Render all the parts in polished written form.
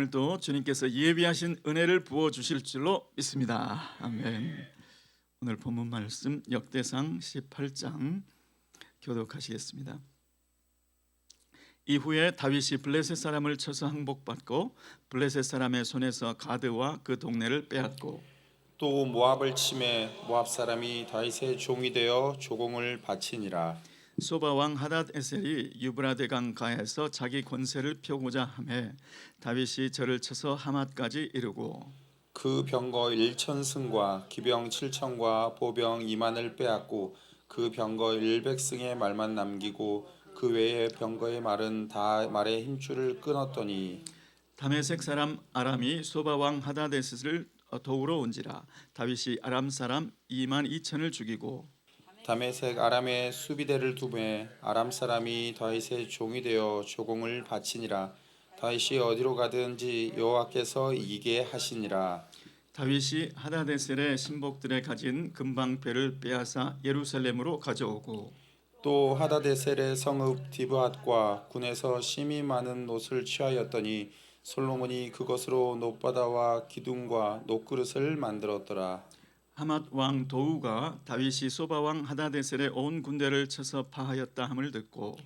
오늘도 주님께서 예비하신 은혜를 부어 주실 줄로 믿습니다. 아멘. 오늘 본문 말씀 역대상 18장 교독하시겠습니다. 이후에 다윗이 블레셋 사람을 쳐서 항복받고 블레셋 사람의 손에서 가드와 그 동네를 빼앗고 또 모압을 치매 모압 사람이 다윗의 종이 되어 조공을 바치니라. 소바 왕 하닷 에셀이 유브라데 강 가에서 자기 권세를 펴고자 하매 다윗이 저를 쳐서 하맛까지 이르고 그 병거 1,000승과 기병 7,000과 보병 2만을 빼앗고 그 병거 100승의 말만 남기고 그 외의 병거의 말은 다 말의 힘줄을 끊었더니 다메섹 사람 아람이 소바 왕 하닷 에셀을 도우러 온지라 다윗이 아람 사람 2만 2천을 죽이고 다메섹 아람의 수비대를 두매 아람 사람이 다윗의 종이 되어 조공을 바치니라. 다윗이 어디로 가든지 여호와께서 이기게 하시니라. 다윗이 하다데셀의 신복들의 가진 금방패를 빼앗아 예루살렘으로 가져오고 또 하다데셀의 성읍 디브핫과 군에서 심이 많은 옷을 취하였더니 솔로몬이 그것으로 놋바다와 기둥과 놋그릇을 만들었더라. 하맛 왕 도우가 다윗이 소바 왕 하다데셀의 온 군대를 쳐서 파하였다 함을 듣고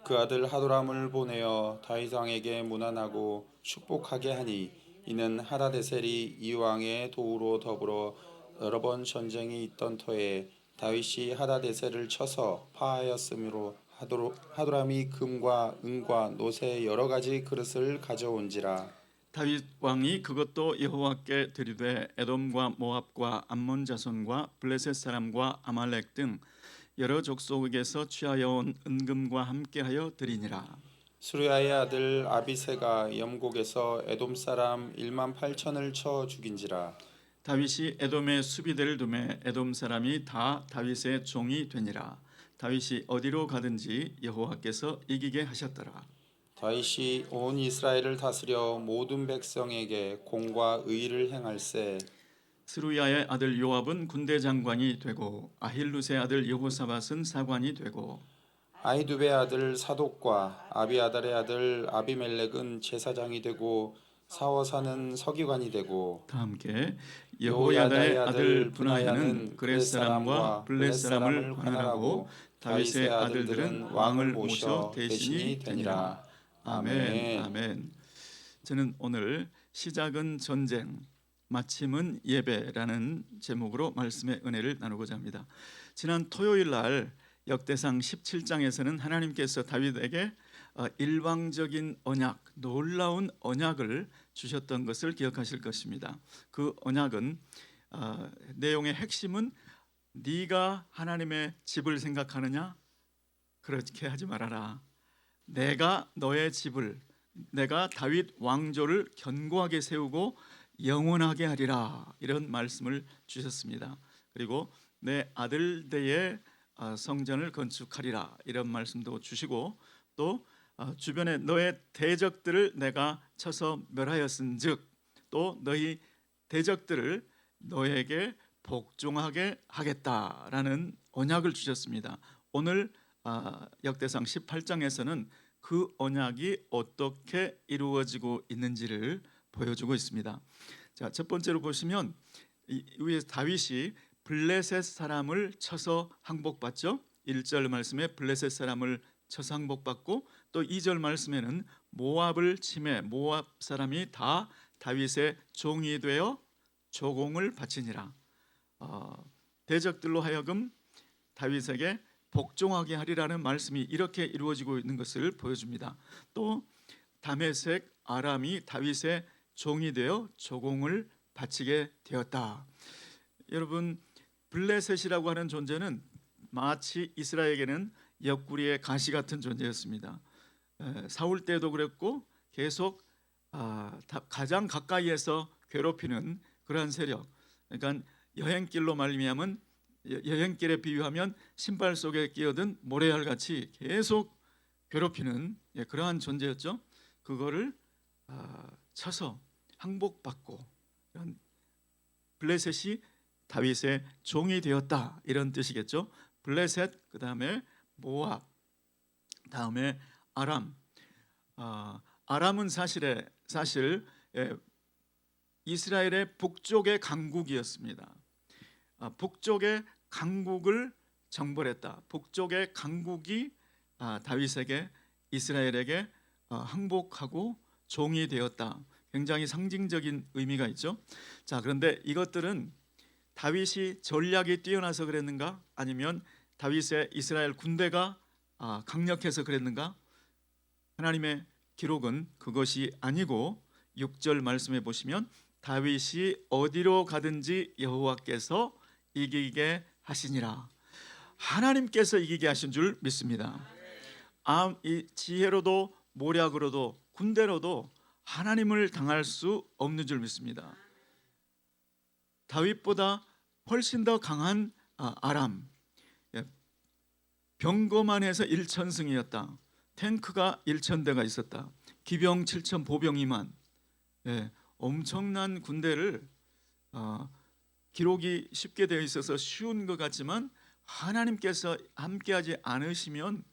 그 아들 하도람을 보내어 다윗 왕에게 문안하고 축복하게 하니 이는 하다데셀이 이 왕의 도우로 더불어 여러 번 전쟁이 있던 터에 다윗이 하다데셀을 쳐서 파하였으므로 하도람이 금과 은과 놋의 여러 가지 그릇을 가져온지라. 다윗 왕이 그것도 여호와께 드리되 에돔과 모압과 암몬 자손과 블레셋 사람과 아말렉 등 여러 족속에게서 취하여 온 은금과 함께하여 드리니라. 수르야의 아들 아비새가 염곡에서 에돔 사람 1만 8천을 쳐 죽인지라. 다윗이 에돔의 수비대를 두매 에돔 사람이 다 다윗의 종이 되니라. 다윗이 어디로 가든지 여호와께서 이기게 하셨더라. 다윗이 온 이스라엘을 다스려 모든 백성에게 공과 의를 행할세. 스루야의 아들 요압은 군대 장관이 되고 아힐룻의 아들 여호사밧은 사관이 되고 아히두베의 아들 사독과 아비아달의 아들 아비멜렉은 제사장이 되고 사워사는 서기관이 되고 다 함께 여호야다의 여호야다의 아들 분하야는 그렛 사람과 블렛 사람을 관할하고 다윗의 아들들은 왕을 모셔 대신이 되니라. 아멘. 아멘. 저는 오늘 시작은 전쟁, 마침은 예배라는 제목으로 말씀의 은혜를 나누고자 합니다. 지난 토요일 날 역대상 17장에서는 하나님께서 다윗에게 일방적인 언약, 놀라운 언약을 주셨던 것을 기억하실 것입니다. 그 언약은 내용의 핵심은 네가 하나님의 집을 생각하느냐? 그렇게 하지 말아라. 내가 너의 집을, 내가 다윗 왕조를 견고하게 세우고 영원하게 하리라, 이런 말씀을 주셨습니다. 그리고 내 아들들의 성전을 건축하리라, 이런 말씀도 주시고 또 주변에 너의 대적들을 내가 쳐서 멸하였은즉 또 너희 대적들을 너에게 복종하게 하겠다라는 언약을 주셨습니다. 오늘 역대상 18장에서는 그 언약이 어떻게 이루어지고 있는지를 보여주고 있습니다. 자, 첫 번째로 보시면 위에 다윗이 블레셋 사람을 쳐서 항복받죠. 1절 말씀에 블레셋 사람을 쳐서 항복받고 또 2절 말씀에는 모압을 치매 모압 사람이 다 다윗의 종이 되어 조공을 바치니라. 대적들로 하여금 다윗에게 복종하게 하리라는 말씀이 이렇게 이루어지고 있는 것을 보여줍니다. 또 다메섹 아람이 다윗의 종이 되어 조공을 바치게 되었다. 여러분, 블레셋이라고 하는 존재는 마치 이스라엘에게는 옆구리의 가시 같은 존재였습니다. 사울 때도 그랬고 계속 가장 가까이에서 괴롭히는 그러한 세력. 그러니까 여행길로 말미암은 여행길에 비유하면 신발 속에 끼어든 모래알 같이 계속 괴롭히는 그러한 존재였죠. 그거를 쳐서 항복받고 블레셋이 다윗의 종이 되었다, 이런 뜻이겠죠. 블레셋, 그 다음에 모압, 다음에 아람. 아람은 사실 예, 이스라엘의 북쪽의 강국이었습니다. 북쪽의 강국을 정벌했다. 북쪽의 강국이 다윗에게 이스라엘에게 항복하고 종이 되었다. 굉장히 상징적인 의미가 있죠. 자, 그런데 이것들은 다윗이 전략이 뛰어나서 그랬는가? 아니면 다윗의 이스라엘 군대가 강력해서 그랬는가? 하나님의 기록은 그것이 아니고 6절 말씀해 보시면 다윗이 어디로 가든지 여호와께서 이기게 하시니라. 하나님께서 이기게 하신 줄 믿습니다. 이 지혜로도 모략으로도 군대로도 하나님을 당할 수 없는 줄 믿습니다. 다윗보다 훨씬 더 강한 아람, 병거만 해서 1,000승이었다. 탱크가 1,000대가 있었다. 기병 7,000, 보병 2만. 엄청난 군대를 기록이 쉽게 되어 있어서 쉬운 것 같지만 하나님께서 함께하지 않으시면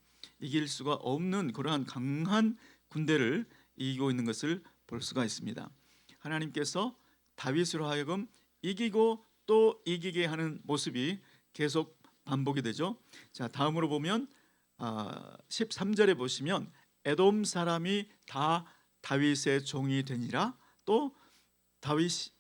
이길 수가 없는 그러한 강한 군대를 이기고 있는 것을 볼 수가 있습니다. 하나님께서 다윗으로 하여금 이기고 또 이기게 하는 모습이 계속 반복이 되죠. 자, 다음으로 보면 13절에 보시면 에돔 사람이 다 다윗의 종이 되니라. 또 다윗이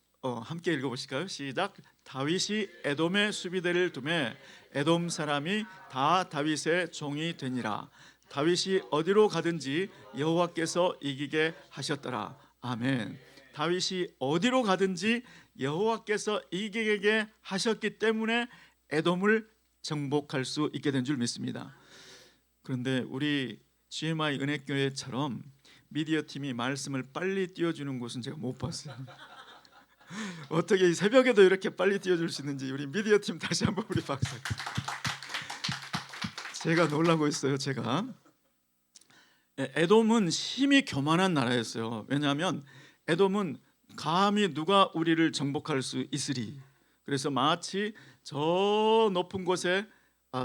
함께 읽어보실까요? 시작. 다윗이 에돔의 수비대를 두매 에돔 사람이 다 다윗의 종이 되니라. 다윗이 어디로 가든지 여호와께서 이기게 하셨더라. 아멘. 다윗이 어디로 가든지 여호와께서 이기게 하셨기 때문에 에돔을 정복할 수 있게 된 줄 믿습니다. 그런데 우리 GMI 은혜교회처럼 미디어 팀이 말씀을 빨리 띄워주는 곳은 제가 못 봤어요. 어떻게 이 새벽에도 이렇게 빨리 띄워줄 수 있는지 우리 미디어 팀 다시 한번 우리 박수. 제가 놀라고 있어요. 제가 에돔은 힘이 교만한 나라였어요. 왜냐하면 에돔은 감히 누가 우리를 정복할 수 있으리. 그래서 마치 저 높은 곳에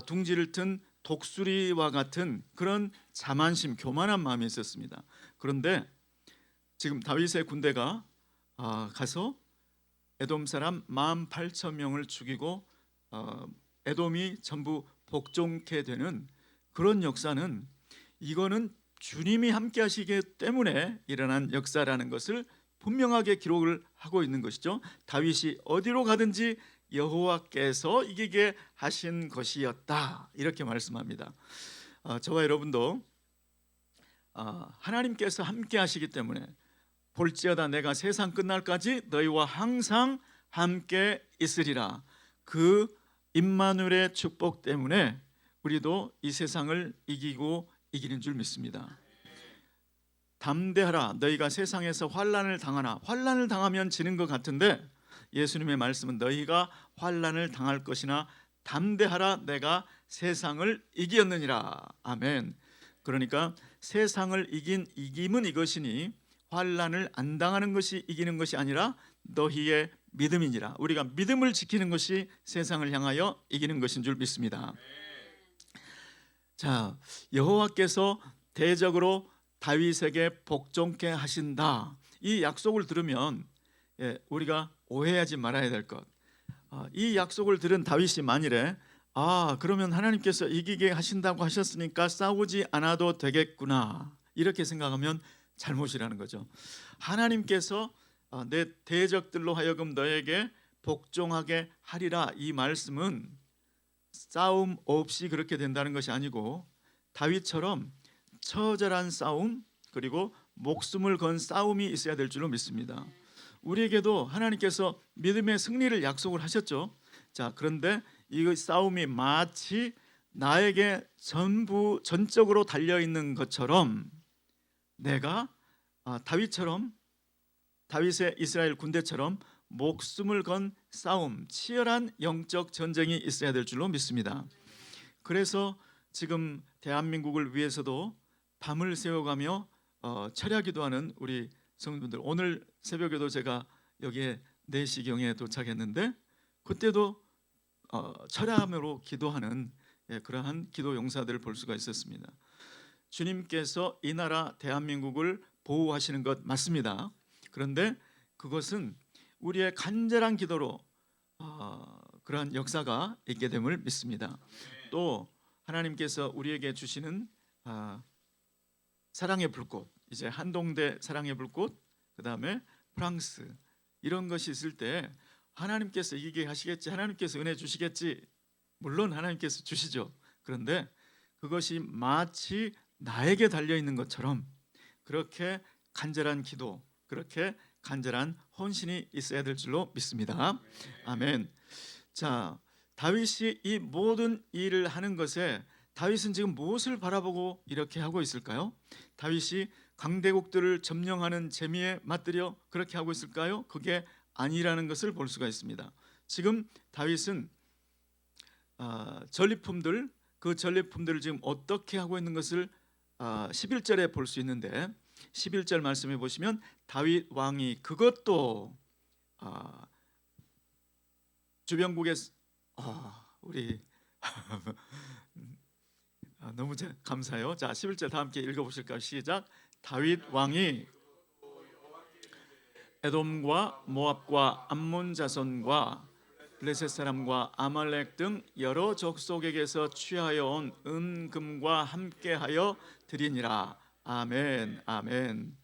둥지를 튼 독수리와 같은 그런 자만심, 교만한 마음이 있었습니다. 그런데 지금 다윗의 군대가 가서 에돔 사람 18,000명을 죽이고 에돔이 전부 복종케 되는 그런 역사는 이거는 주님이 함께 하시기 때문에 일어난 역사라는 것을 분명하게 기록을 하고 있는 것이죠. 다윗이 어디로 가든지 여호와께서 이기게 하신 것이었다. 이렇게 말씀합니다. 저와 여러분도 하나님께서 함께 하시기 때문에 볼지어다 내가 세상 끝날까지 너희와 항상 함께 있으리라. 그 임마누엘의 축복 때문에 우리도 이 세상을 이기고 이기는 줄 믿습니다. 담대하라. 너희가 세상에서 환난을 당하나. 환난을 당하면 지는 것 같은데 예수님의 말씀은 너희가 환난을 당할 것이나 담대하라. 내가 세상을 이기었느니라. 아멘. 그러니까 세상을 이긴 이김은 이것이니 환난을 안 당하는 것이 이기는 것이 아니라 너희의 믿음이니라. 우리가 믿음을 지키는 것이 세상을 향하여 이기는 것인 줄 믿습니다. 자, 여호와께서 대적으로 다윗에게 복종케 하신다. 이 약속을 들으면 우리가 오해하지 말아야 될 것. 이 약속을 들은 다윗이 만일에 그러면 하나님께서 이기게 하신다고 하셨으니까 싸우지 않아도 되겠구나 이렇게 생각하면 잘못이라는 거죠. 하나님께서 내 대적들로 하여금 너에게 복종하게 하리라 이 말씀은 싸움 없이 그렇게 된다는 것이 아니고 다윗처럼 처절한 싸움 그리고 목숨을 건 싸움이 있어야 될 줄로 믿습니다. 우리에게도 하나님께서 믿음의 승리를 약속을 하셨죠. 자, 그런데 이 싸움이 마치 나에게 전적으로 달려 있는 것처럼 내가 다윗처럼 다윗의 이스라엘 군대처럼 목숨을 건 싸움, 치열한 영적 전쟁이 있어야 될 줄로 믿습니다. 그래서 지금 대한민국을 위해서도 밤을 새워가며 철야기도하는 우리 성도분들, 오늘 새벽에도 제가 여기에 4시경에 도착했는데 그때도 철야함으로 기도하는 그러한 기도 용사들을 볼 수가 있었습니다. 주님께서 이 나라 대한민국을 보호하시는 것 맞습니다. 그런데 그것은 우리의 간절한 기도로 그러한 역사가 있게 됨을 믿습니다. 또 하나님께서 우리에게 주시는 사랑의 불꽃, 이제 한동대 사랑의 불꽃, 그 다음에 프랑스, 이런 것이 있을 때 하나님께서 이기게 하시겠지, 하나님께서 은혜 주시겠지. 물론 하나님께서 주시죠. 그런데 그것이 마치 나에게 달려 있는 것처럼 그렇게 간절한 기도, 그렇게 간절한 헌신이 있어야 될 줄로 믿습니다. 아멘. 자, 다윗이 이 모든 일을 하는 것에 다윗은 지금 무엇을 바라보고 이렇게 하고 있을까요? 다윗이 강대국들을 점령하는 재미에 맛들여 그렇게 하고 있을까요? 그게 아니라는 것을 볼 수가 있습니다. 지금 다윗은 전리품들, 그 전리품들을 지금 어떻게 하고 있는 것을 11절에 볼 수 있는데, 11절 말씀해 보시면 다윗 왕이 그것도 주변국에서 우리 너무 감사해요. 자, 11절 다 함께 읽어보실까요? 시작. 다윗 왕이 에돔과 모압과 암몬 자손과 블레셋 사람과 아말렉 등 여러 족속에게서 취하여 온 은금과 함께하여 드리니라. 아멘, 아멘.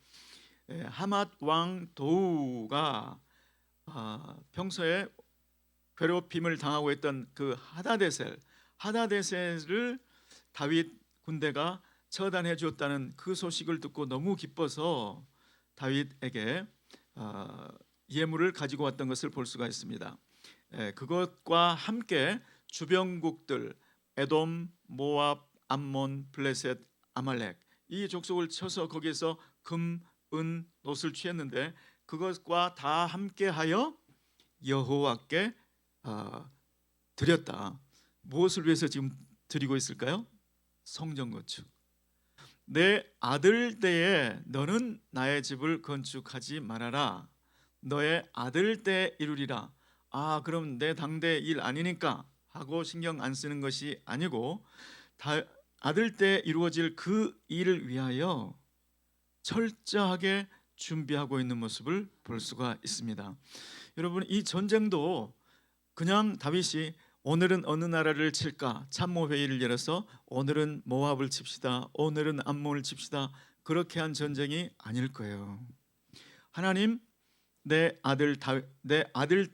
하맛 왕 도우가 평소에 괴롭힘을 당하고 있던 그 하다데셀을 다윗 군대가 처단해 주었다는 그 소식을 듣고 너무 기뻐서 다윗에게 예물을 가지고 왔던 것을 볼 수가 있습니다. 그것과 함께 주변국들 에돔, 모압, 암몬, 블레셋, 아말렉 이 족속을 쳐서 거기에서 금, 은, 놋을 취했는데 그것과 다 함께하여 여호와께 드렸다. 무엇을 위해서 지금 드리고 있을까요? 성전 건축. 내 아들 때에 너는 나의 집을 건축하지 말아라. 너의 아들 때에 이루리라. 그럼 내 당대 일 아니니까 하고 신경 안 쓰는 것이 아니고 아들 때 이루어질 그 일을 위하여 철저하게 준비하고 있는 모습을 볼 수가 있습니다. 여러분, 이 전쟁도 그냥 다윗이 오늘은 어느 나라를 칠까 참모 회의를 열어서 오늘은 모압을 칩시다, 오늘은 암몬을 칩시다, 그렇게 한 전쟁이 아닐 거예요. 하나님, 내 아들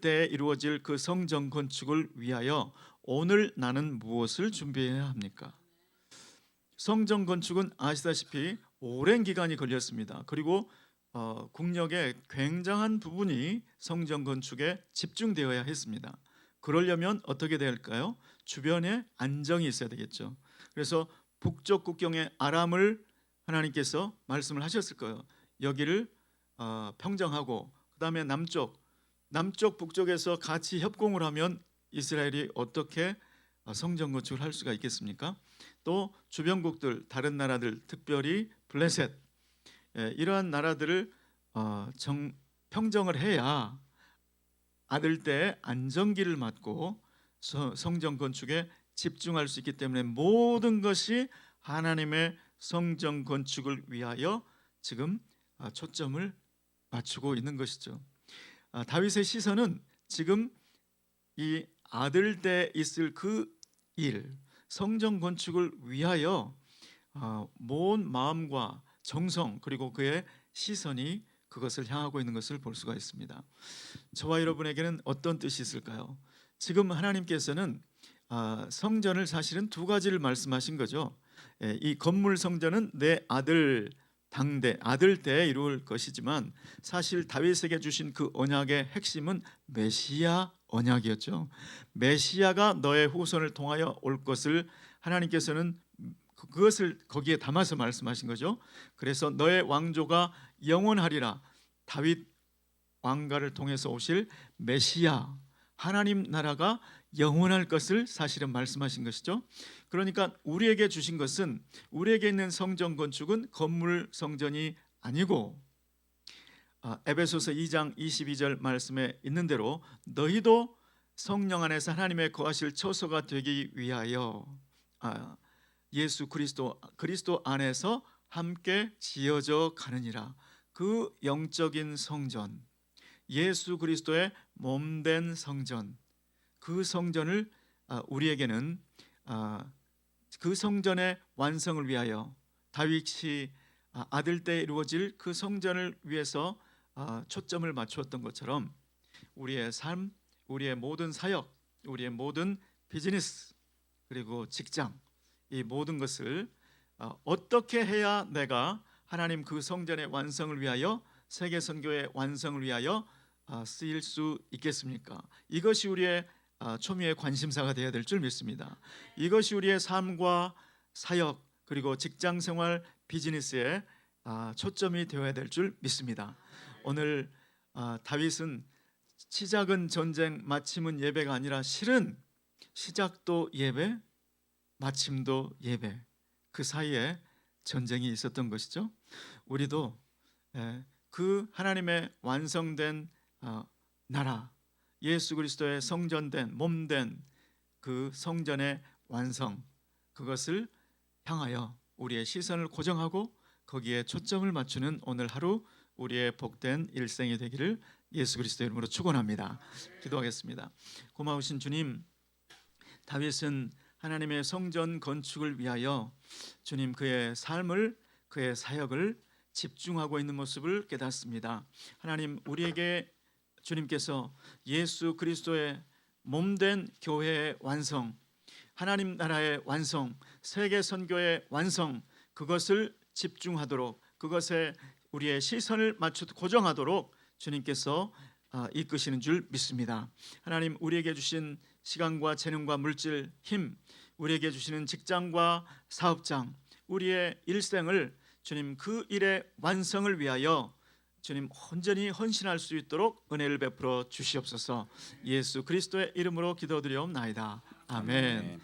때에 이루어질 그 성전 건축을 위하여 오늘 나는 무엇을 준비해야 합니까? 성전 건축은 아시다시피 오랜 기간이 걸렸습니다. 그리고 국력의 굉장한 부분이 성전 건축에 집중되어야 했습니다. 그러려면 어떻게 될까요? 주변에 안정이 있어야 되겠죠. 그래서 북쪽 국경의 아람을 하나님께서 말씀을 하셨을 거예요. 여기를 평정하고 그다음에 남쪽 북쪽에서 같이 협공을 하면 이스라엘이 어떻게 성전 건축을 할 수가 있겠습니까? 또 주변국들, 다른 나라들, 특별히 블레셋, 이러한 나라들을 평정을 해야 아들 때 안정기를 맞고 성전 건축에 집중할 수 있기 때문에 모든 것이 하나님의 성전 건축을 위하여 지금 초점을 맞추고 있는 것이죠. 다윗의 시선은 지금 이 아들 때 있을 그 일, 성전 건축을 위하여 모은 마음과 정성 그리고 그의 시선이 그것을 향하고 있는 것을 볼 수가 있습니다. 저와 여러분에게는 어떤 뜻이 있을까요? 지금 하나님께서는 성전을 사실은 두 가지를 말씀하신 거죠. 이 건물 성전은 내 아들 때에 이룰 것이지만 사실 다윗에게 주신 그 언약의 핵심은 메시아 언약이었죠. 메시아가 너의 후손을 통하여 올 것을 하나님께서는 그것을 거기에 담아서 말씀하신 거죠. 그래서 너의 왕조가 영원하리라. 다윗 왕가를 통해서 오실 메시아, 하나님 나라가 영원할 것을 사실은 말씀하신 것이죠. 그러니까 우리에게 주신 것은, 우리에게 있는 성전 건축은 건물 성전이 아니고 에베소서 2장 22절 말씀에 있는 대로 너희도 성령 안에서 하나님의 거하실 처소가 되기 위하여 예수 그리스도 안에서 함께 지어져 가느니라. 그 영적인 성전, 예수 그리스도의 몸된 성전, 그 성전을 우리에게는 그 성전의 완성을 위하여 다윗이 아들 때 이루어질 그 성전을 위해서 초점을 맞추었던 것처럼 우리의 삶, 우리의 모든 사역, 우리의 모든 비즈니스 그리고 직장, 이 모든 것을 어떻게 해야 내가 하나님 그 성전의 완성을 위하여, 세계 선교의 완성을 위하여 쓰일 수 있겠습니까? 이것이 우리의 초미의 관심사가 되어야 될 줄 믿습니다. 이것이 우리의 삶과 사역 그리고 직장 생활, 비즈니스에 초점이 되어야 될 줄 믿습니다. 오늘 다윗은 시작은 전쟁, 마침은 예배가 아니라 실은 시작도 예배, 마침도 예배, 그 사이에 전쟁이 있었던 것이죠. 우리도 그 하나님의 완성된 나라, 예수 그리스도의 성전된 몸된 그 성전의 완성, 그것을 향하여 우리의 시선을 고정하고 거기에 초점을 맞추는 오늘 하루 우리의 복된 일생이 되기를 예수 그리스도의 이름으로 축원합니다. 기도하겠습니다. 고마우신 주님, 다윗은 하나님의 성전 건축을 위하여 주님 그의 삶을, 그의 사역을 집중하고 있는 모습을 깨닫습니다. 하나님, 우리에게 주님께서 예수 그리스도의 몸된 교회의 완성, 하나님 나라의 완성, 세계 선교의 완성, 그것을 집중하도록, 그것에 우리의 시선을 맞춰 고정하도록 주님께서 이끄시는 줄 믿습니다. 하나님, 우리에게 주신 시간과 재능과 물질, 힘, 우리에게 주시는 직장과 사업장, 우리의 일생을 주님 그 일의 완성을 위하여 주님 온전히 헌신할 수 있도록 은혜를 베풀어 주시옵소서. 예수 그리스도의 이름으로 기도드리옵나이다. 아멘.